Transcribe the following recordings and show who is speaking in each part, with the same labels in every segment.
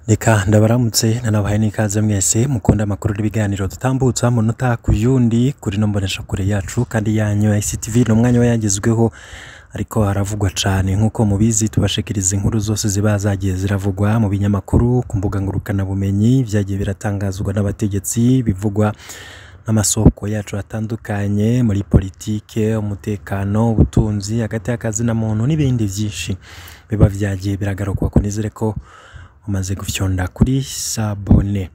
Speaker 1: Reka ndabaramutse nanabahaye n'ikaze mwese mukunda amakuru n'ibiganiro dutambutsa munota ku yundi kuri no mbonesha kure yacu kandi yanyu ya ICTV no mwanya wayagezweho ariko haravugwa cyane nkuko mubizi tubashikiriza inkuru zose ziba zagiye ziravugwa mu binyamakuru ku mbuga ngurukana bumenyi byagiye biratangazwa n'abategetsi bivugwa n'amasoko yacu atandukanye muri politike, umutekano, ubutunzi, hagati y'akazi na muntu n'ibindi byinshi biba byagiye biragarukwa kunizere ko umaze gufyonda kuri sabone.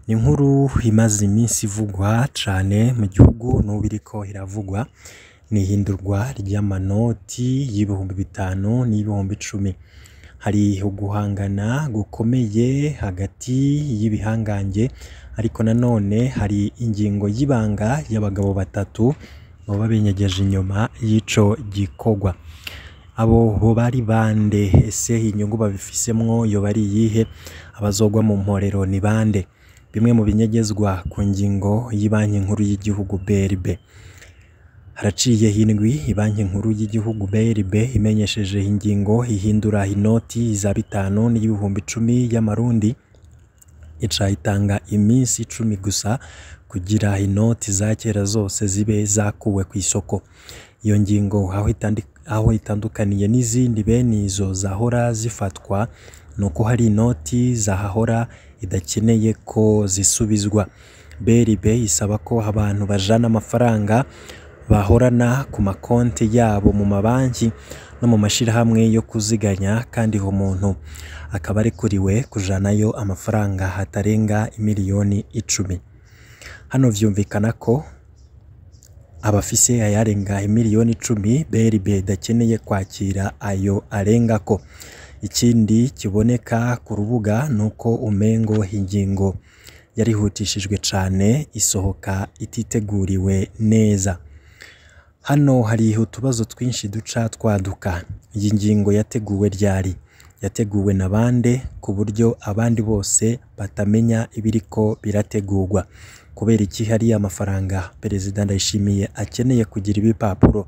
Speaker 1: Ni inkuru imaze iminsi ivugwa cyane mu gihugu n'ubiriko iravugwa ni ihindurwa ry'amanoti y'ibihumbi 5 n'ibihumbi 10. Hari uguhangana gukomeye hagati y'ibihangange ariko nanone hari ingingo y'ibanga y'abagabo batatu baba benyegeje inyuma y'ico gikogwa. Abo bo bari bande? Ese inyungu babifisemwo yo bari yihe? Abazogwa mu mporero ni bande? Bimwe mu binyegezwa ku ngingo y'Ibanki Nkuru y'Igihugu BRB. Haraciye hindwi Banki Nkuru y'Igihugu BRB imenyesheje ingingo ihindura inoti za 5 n'ibihumbi 10 y'amarundi, ica itanga iminsi 10 gusa kugira inoti za kera zose zibe zakuwe ku isoko. Iyo ngingo aho itandukaniye n'izindi bene izo zahora zifatwa nuko hari inoti zahahora idakeneye ko zisubizwa. BRB isaba ko abantu bajana amafaranga bahorana ku makonti yabo mu mabanki no mu mashirahamwe yo kuziganya, kandi umuntu akaba ari kuriwe kujanayo amafaranga hatarenga miliyoni 10. Hano vyumvikana ko abafise ayarenga miliyoni 10 BRB idakeneye kwakira ayo arenga ko. Ikindi kiboneka ku rubuga nuko umengo ingingo yarihutishijwe cane isohoka ititeguriwe neza. Hano hari utubazo twinshi duca twaduka. Iyi ngingo yateguwe ryari? Yateguwe na bande ku buryo abandi bose batamenya ibiriko birategurwa? Kubera iki hari amafaranga Perezida Ndayishimiye akeneye kugira ibipapuro?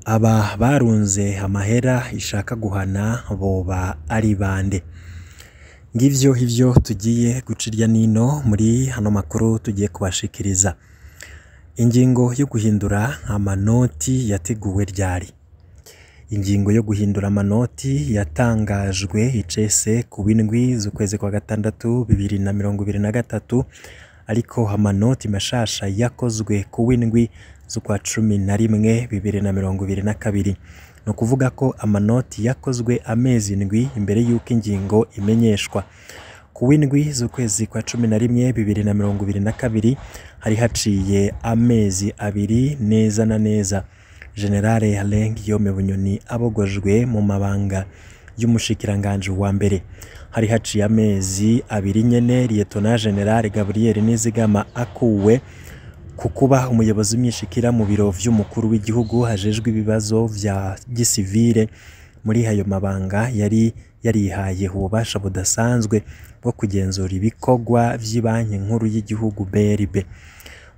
Speaker 1: Aba barunze amahera ishaka guhana boba ari bande? Ngivyo hivyo tugiye gucirya nino muri hano makuru tugiye kubashikiriza. Ingingo yo guhindura amanoti yateguwe ryari? Ingingo yo guhindura amanoti yatangajwe icese ku w'indwi z'ukwezi kwa gatandatu 2023, ariko amanoti mashasha yakozwe ku w'indwi z'ukwa 11 2022. No kuvuga ko amanoti yakozwe amezi 7 imbere y'uko ingingo imenyeshwa. Ku w'indwi z'ukwezi kwa 11 2022 hari haciye amezi 2 neza na neza General Alain Guillaume Bunyoni abogojwe mu mabanga y'umushikiranganje wa mbere. Hari haciye amezi 2 nyene Lieutenant General Gabriel Nizigama akuwe kukuba umuyobozi w'imyishikira mu biro vy'umukuru w'igihugu hajejwe ibibazo vya gisivile. Muri ayo mabanga yari yarihaye ububasha budasanzwe bwo kugenzura ibikogwa vy'Ibanki Nkuru y'Igihugu BRB.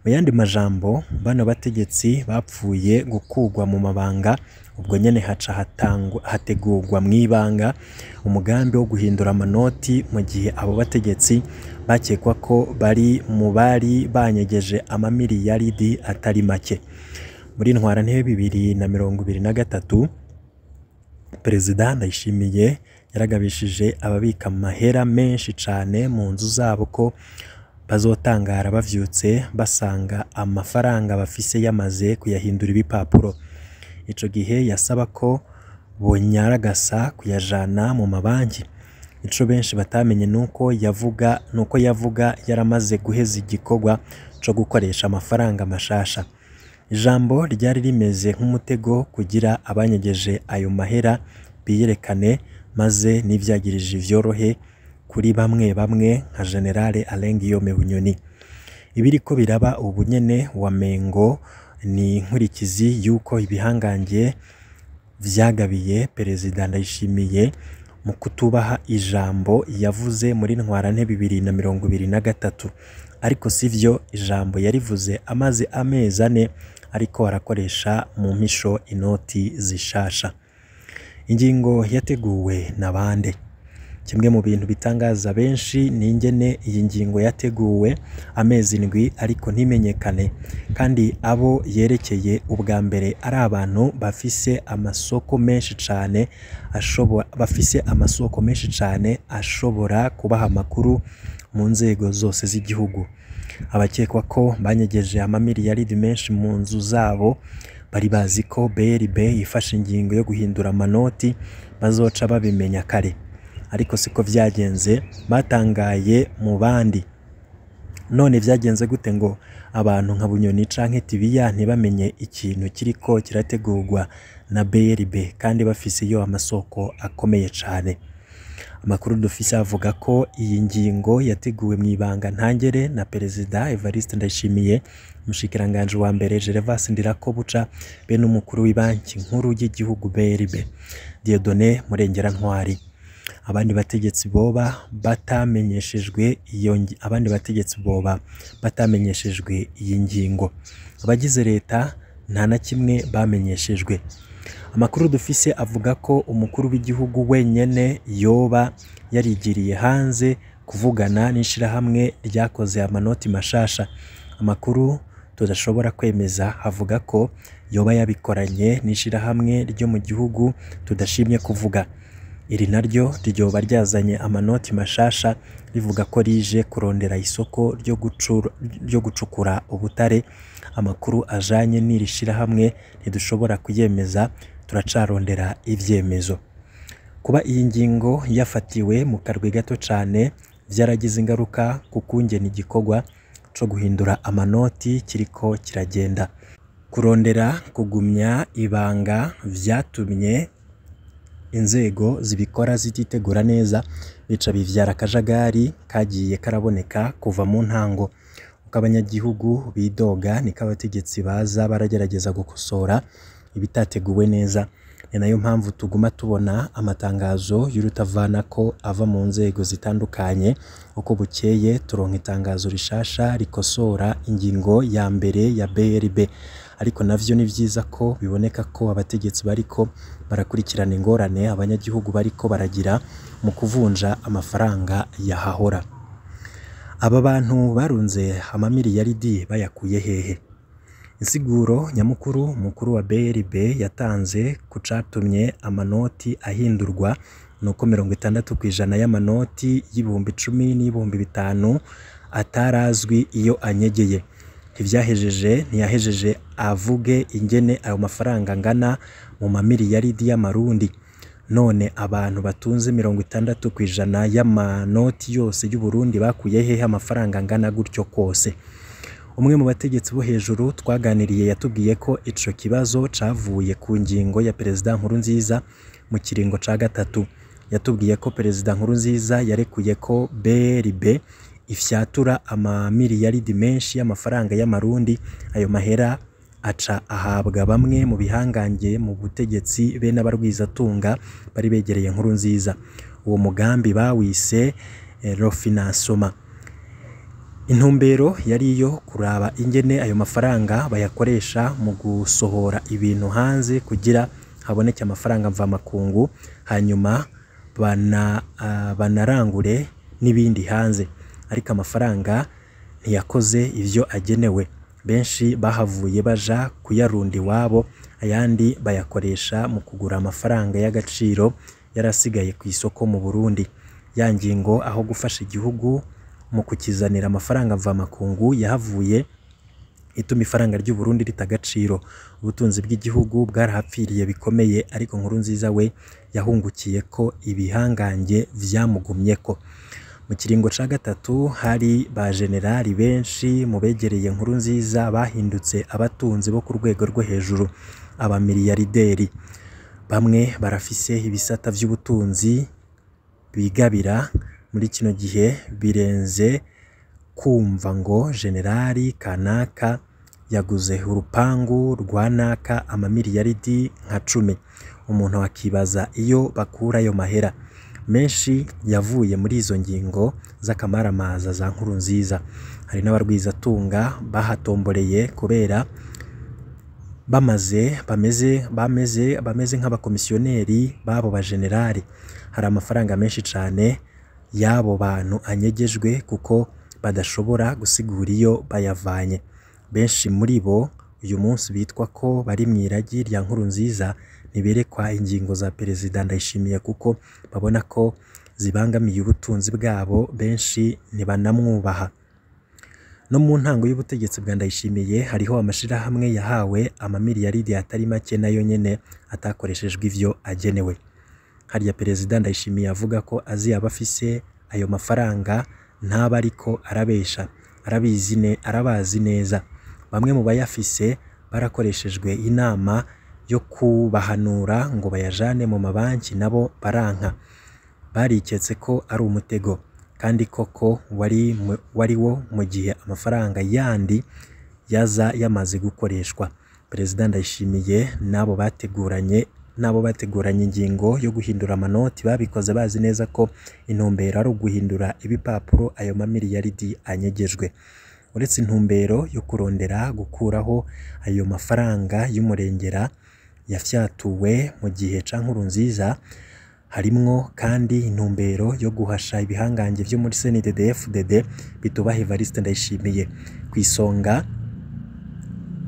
Speaker 1: Mu yandi majambo, bano bategetsi bapfuye gukugwa mu mabanga, ubwo nyene hategurwa mw'ibanga umugambi wo guhindura amanoti, mu gihe abo bategetsi bakekwa ko bari mu bari banyegeje amamiliyaridi atari make. Muri ntwarante 2023 Perezida Ndayishimiye yaragabishije ababika amahera menshi cane mu nzu zabo ko bazotangara bavyutse basanga amafaranga bafise yamaze kuyahindura ibipapuro. Ico gihe yasaba ko bonyaragasa kuyajana mu mabanki. Ico benshi batamenye nuko yavuga yaramaze guheza igikogwa co gukoresha amafaranga mashasha. Ijambo ryari rimeze nk'umutego kugira abanyegeje ayo mahera biyerekane, maze n'ivyagirije ivyorohe kuri bamwe nka General Alain Guillaume Bunyoni. Ibiriko biraba ubu nyene wamengo ni inkurikizi yuko ibihangange vyagabiye Perezida Ndayishimiye mu kutubaha ijambo yavuze muri ntwarante 2023. Ariko sivyo, ijambo yarivuze amaze amezi 4 ariko arakoresha mu mpisho inoti zishasha. Ingingo yateguwe na bande? kimwe mu bintu bitangaza benshi ni ingene iyi ngingo yateguwe amezi 7 ariko ntimenyekane, kandi abo yerekeye ubwa mbere ari abantu bafise amasoko menshi cane ashobora kubaha amakuru mu nzego zose z'igihugu. Abakekwa ko banyegeje amamiliyaridi menshi mu nzu zabo bari bazi ko BRB ifashe ingingo yo guhindura amanoti bazoca babimenya kare, ariko siko vyagenze, batangaye mu bandi. None vyagenze gute ngo abantu nka Bunyoni canke Tibiya ntibamenye ikintu kiriko kirategurwa na BRB kandi bafise iyo amasoko akomeye cane? Amakuru dufise avuga ko iyi ngingo yateguwe mu ibanga ntangere na Perezida Evariste Ndayishimiye, umushikiranganje wa mbere Gervas Ndirakobuca be n'umukuru w'ibanki nkuru y'igihugu BRB Dieudonné Murengerantwari. Abandi bategetsi boba batamenyeshejwe iyi ngingo. Abagize leta nta na kimwe bamenyeshejwe. Amakuru dufise avuga ko umukuru w'igihugu wenyene yoba yarigiriye hanze kuvugana n'ishirahamwe ryakoze amanoti mashasha. Amakuru tudashobora kwemeza avuga ko yoba yabikoranye n'ishirahamwe ryo mu gihugu tudashimye kuvuga. Iri naryo ryoba ryazanye amanoti mashasha rivuga ko rije kurondera isoko ryo gucukura ubutare. Amakuru ajanye n'iri shirahamwe ntidushobora kuyemeza, turacarondera ivyemezo. Kuba iyi ngingo yafatiwe mu karwi gato cane vyaragize ingaruka ku kungena igikorwa co guhindura amanoti kiriko kiragenda. Kurondera kugumya ibanga vyatumye inzego zibikora zititegura neza, bica bivyara akajagari kagiye karaboneka kuva mu ntango. Uko abanyagihugu bidoga niko abategetsi baza baragerageza gukosora ibitateguwe neza. Ni nayo mpamvu tuguma tubona amatangazo y'urutavanako ava mu nzego zitandukanye. Uko bukeye turonka itangazo rishasha rikosora ingingo ya mbere ya BRB, ariko navyo ni vyiza ko biboneka ko abategetsi bariko barakurikirana ingorane abanyagihugu bariko baragira mu kuvunja amafaranga yahahora. Aba bantu barunze amamiliyaridi bayakuye hehe? Insiguro nyamukuru mukuru wa BRB yatanze ku catumye amanoti ahindurwa nuko 60% y'amanoti y'ibihumbi 10 n'ibihumbi 5 atarazwi iyo anyegeye. Ntiyahejeje avuge ingene ayo mafaranga ngana mu mamiliyaridi y'amarundi. None abantu batunze 60% y'amanoti yose y'u Burundi bakuye hehe amafaranga ngana gutyo kose? Umwe mu bategetsi bo hejuru twaganiriye yatubwiye ko ico kibazo cavuye ku ngingo ya Perezida Nkurunziza mu kiringo ca gatatu. Yatubwiye ko Perezida Nkurunziza yarekuye ko BRB ifyatura amamiliyaridi menshi y'amafaranga y'amarundi. Ayo mahera aca ahabwa bamwe mu bihangange mu butegetsi be n'abarwizatunga bari begereye Nkurunziza. Uwo mugambi bawise refinancement. Intumbero yari yo kuraba ingene ayo mafaranga bayakoresha mu gusohora ibintu hanze kugira haboneke amafaranga mva makungu, hanyuma banarangure n'ibindi hanze. Ariko amafaranga ntiyakoze ivyo agenewe. Benshi bahavuye baja kuyarundi wabo, ayandi bayakoresha mu kugura amafaranga y'agaciro yarasigaye ku isoko mu Burundi. Ya ngingo aho gufasha igihugu mu kukizanira amafaranga mva makungu yahavuye ituma ifaranga ry'u Burundi ritagaciro. Ubutunzi bw'igihugu bwarahapfiriye bikomeye, ariko Nkurunziza we yahungukiye ko ibihangange vyamugumyeko. Mu kiringo ca gatatu hari ba generali benshi mu begereye Nkurunziza bahindutse abatunzi bo ku rwego rwo hejuru, abamiliyarderi. Bamwe barafise ibisata vy'ubutunzi bigabira. Muri kino gihe birenze kumva ngo generali kanaka yaguze urupangu rwa naka amamiliyaridi nka 10. Umuntu akibaza iyo bakura ayo mahera. Menshi yavuye muri izo ngingo z'akamaramaza za Nkurunziza. Hari n'abarwizatunga bahatomboreye kubera bameze nk'abakomisiyoneri babo bajenerali. Hari amafaranga menshi cyane y'abo bantu anyegejwe kuko badashobora gusigura iyo bayavanye. Benshi muri bo uyu munsi bitwa ko bari mu iragi rya Nkurunziza ntiberekwa ingingo za Perezida Ndayishimiye kuko babona ko zibangamiye ubutunzi bwabo. Benshi ntibanamwubaha. No mu ntango y'ubutegetsi bwa Ndayishimiye hariho amashirahamwe yahawe amamiliyaridi atari make nayo nyene atakoreshejwe ivyo agenewe. Hariya Perezida Ndayishimiye avuga ko azi abafise ayo mafaranga ntaba ariko arabesha, arabazi neza. Bamwe mu bayafise barakoreshejwe inama yo kubahanura ngo bayajane mu mabanki, nabo baranka. Bariketse ko ari umutego kandi koko wari wo mu gihe amafaranga yandi yaza yamaze gukoreshwa. Perezida Ndayishimiye nabo bateguranye ingingo yo guhindura amanoti babikoze bazi neza ko intumbero ari uguhindura ibipapuro ayo mamiliyaridi anyegejwe. Uretse intumbero yo kurondera gukuraho ayo mafaranga y'umurengera yafyatuwe mu gihe ca Nkurunziza, harimwo kandi intumbero yo guhasha ibihangange vyo muri CNDD-FDD bitubaha Evariste Ndayishimiye.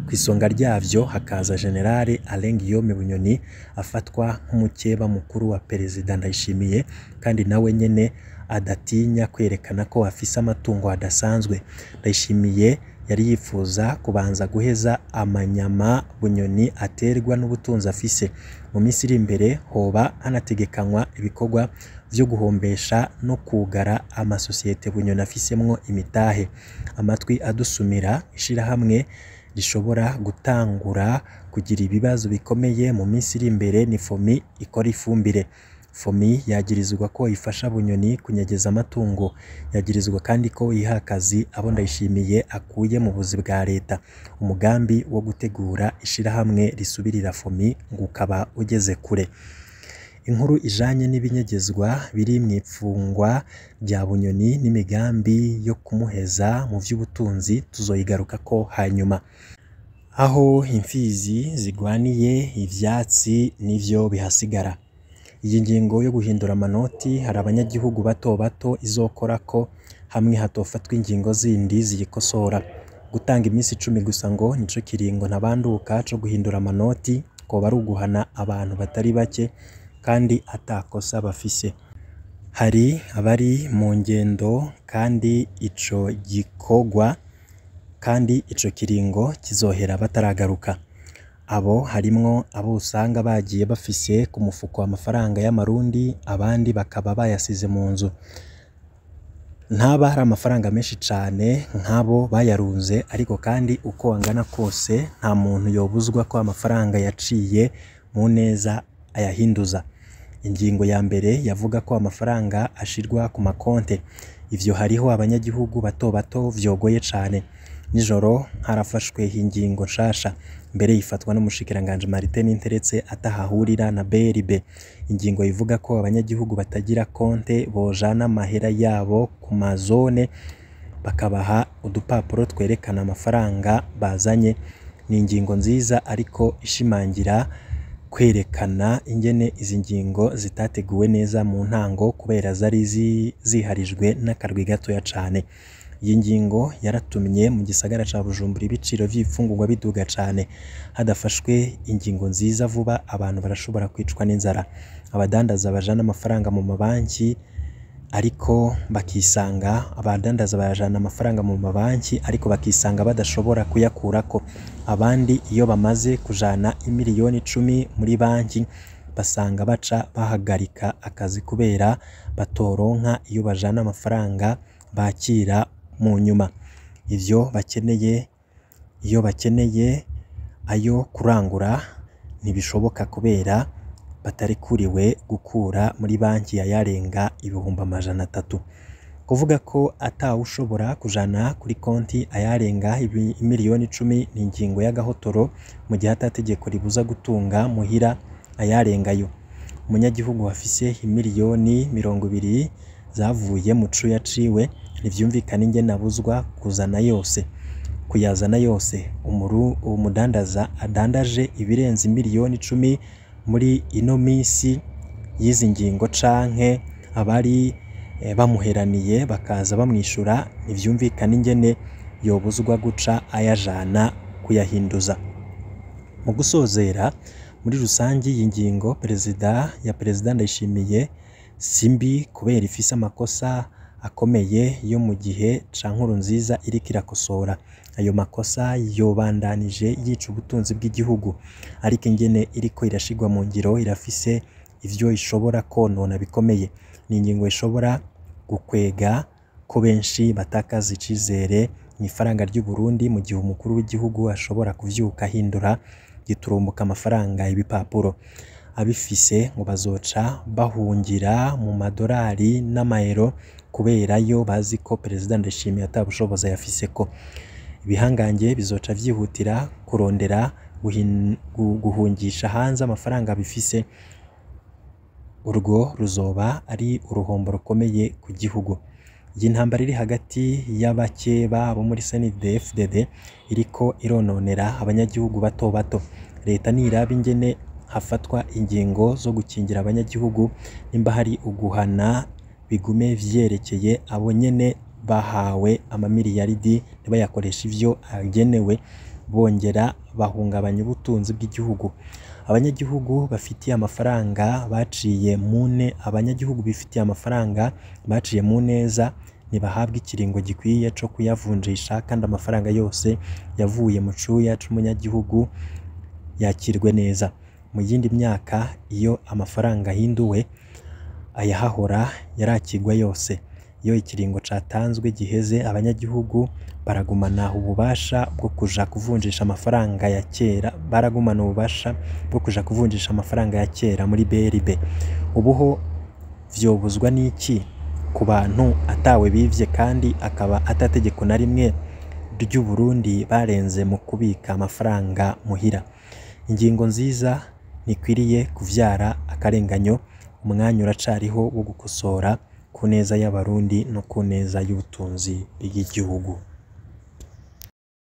Speaker 1: Kw'isonga ryavyo hakaza General Alain Guillaume Bunyoni afatwa nk'umukeba mukuru wa Perezida Ndayishimiye kandi nawe nyene adatinya kwerekana ko afise amatungo adasanzwe. Ndayishimiye yari yifuza kubanza guheza amanyama Bunyoni aterwa n'ubutunzi afise. Mu minsi iri imbere hoba hanategekanywa ibikorwa vyo guhombesha no kugara amasosiyete Bunyoni afisemwo imitahe. Amatwi adusumira ishirahamwe rishobora gutangura kugira ibibazo bikomeye mu minsi iri imbere ni FOMI ikora ifumbire. FOMI yagirizwa ko ifasha Bunyoni kunyegeza amatungo. Yagirizwa kandi ko iha akazi abo Ndayishimiye akuye mu buzi bwa leta. Umugambi wo gutegura ishirahamwe risubirira FOMI ngo ukaba ugeze kure. Inkuru ijanye n'ibinyegezwa biri mu ipfungwa rya Bunyoni n'imigambi yo kumuheza mu vy'ubutunzi tuzoyigaruka ko hanyuma. Aho imfizi zigwaniye ivyatsi nivyo bihasigara. Iyi ngingo yo guhindura amanoti hari abanyagihugu bato bato izokora ko hamwe hatofatwa ingingo zindi ziyikosora. Gutanga iminsi 10 gusa ngo nico kiringo ntabanduka co guhindura amanoti ko bari uguhana abantu batari bake kandi atakosa bafise. Hari abari mu ngendo kandi ico kiringo kizohera bataragaruka. Abo harimwo abo usanga bagiye bafise ku mufuko amafaranga y'amarundi, abandi bakaba bayasize mu nzu. Ntaba hari amafaranga menshi cane nk'abo bayarunze, ariko kandi uko angana kose nta muntu yobuzwa ko amafaranga yaciye mu neza ayahinduza. Ingingo ya mbere yavuga ko amafaranga ashirwa ku makonte. Ivyo hariho abanyagihugu bato bato vyogoye cane. Nijoro harafashwe ingingo nshasha, mbere yifatwa n'umushikiranganje Martin Ninteretse atahahurira na BRB. Ingingo ivuga ko abanyagihugu batagira konte bojana amahera yabo ku mazone bakabaha udupapuro twerekana amafaranga bazanye. Ni ingingo nziza ariko ishimangira kwerekana ingene izi ngingo zitateguwe neza mu ntango kubera zari ziharijwe n'akarwi gatoya cane. Iyi ngingo yaratumye mu gisagara ca Bujumbura ibiciro vy'ifungurwa biduga cane. Hadafashwe ingingo nziza vuba abantu barashobora kwicwa n'inzara. Abadandaza bajana amafaranga mu mabanki ariko bakisanga badashobora kuyakurako. Abandi iyo bamaze kujana imiliyoni 10 muri banki basanga baca bahagarika akazi kubera batoronka iyo bajana amafaranga bakira mu nyuma. Iyo bakeneye ayo kurangura ntibishoboka kubera batarikuriwe gukura muri banki yarenga 300,000. Kuvuga ko atawushobora kujana kuri konti ayarenga imiliyoni 10 ni ingingo y'agahotoro mu gihe atategeko ribuza gutunga muhira ayarengayo. Umunyagihugu afise imiliyoni 20 zavuye mu cu yaciwe ntivyumvikana ingene abuzwa kuzana yose. kuyazana yose umudandaza adandaje ibirenze miliyoni 10 muri ino minsi y'izi ngingo canke abari bamuheraniye bakaza bamwishura ivyumvikana ingene yobuzwa guca ayajana kuyahinduza. Mu gusozera muri rusangi y'ingingo perezida Ndayishimiye simbi kubera ifise amakosa akomeye yo mu gihe ca Nkurunziza iriko irakosora. Ayo makosa yobandanije yica ubutunzi bw'igihugu, ariko ingene iriko irashigwa mu ngiro irafise ivyo ishobora konona bikomeye. Ni ingingo ishobora gukwega ko benshi batakaza icizere mu ifaranga ry'u Burundi mu gihe umukuru w'igihugu ashobora kuvyuka ahindura giturumbuka amafaranga y'ibipapuro. Abifise ngo bazoca bahungira mu madolari n'amayero kubera yo bazi ko perezida Ndayishimiye atabushoboza yafise ko. Ibihangange bizoca vyihutira kurondera guhungisha hanze amafaranga bifise. Urwo ruzoba ari uruhombo rukomeye ku gihugu. Iyi ntambara iri hagati y'abakeba bo muri CNDD-FDD iriko irononera abanyagihugu bato bato. Leta niraba ingene hafatwa ingingo zo gukingira abanyagihugu, nimba hari uguhana bigume vyerekeye abo nyene bahawe amamiliyaridi ntibayakoresha ivyo agenewe, bongera bahungabanya ubutunzi bw'igihugu. Abanyagihugu bifitiye amafaranga baciye mu neza ntibahabwa ikiringo gikwiye co kuyavunjisha, kandi amafaranga yose yavuye mu cuya c'umunyagihugu yakirwe neza. Mu yindi myaka iyo amafaranga ahinduwe ayahahora yarakirwa yose. Iyo ikiringo catanzwe giheze abanyagihugu baragumana ububasha bwo kuja kuvunjisha amafaranga ya kera muri BRB. Ubuho vyobuzwa n'iki ku bantu atawe bivye kandi akaba atategeko na rimwe ry'u Burundi barenze mu kubika amafaranga muhira. Ingingo nziza nikwiriye kuvyara akarenganyo. Umwanya uracariho wo gukosora ku neza y'abarundi no ku neza y'ubutunzi bw'igihugu.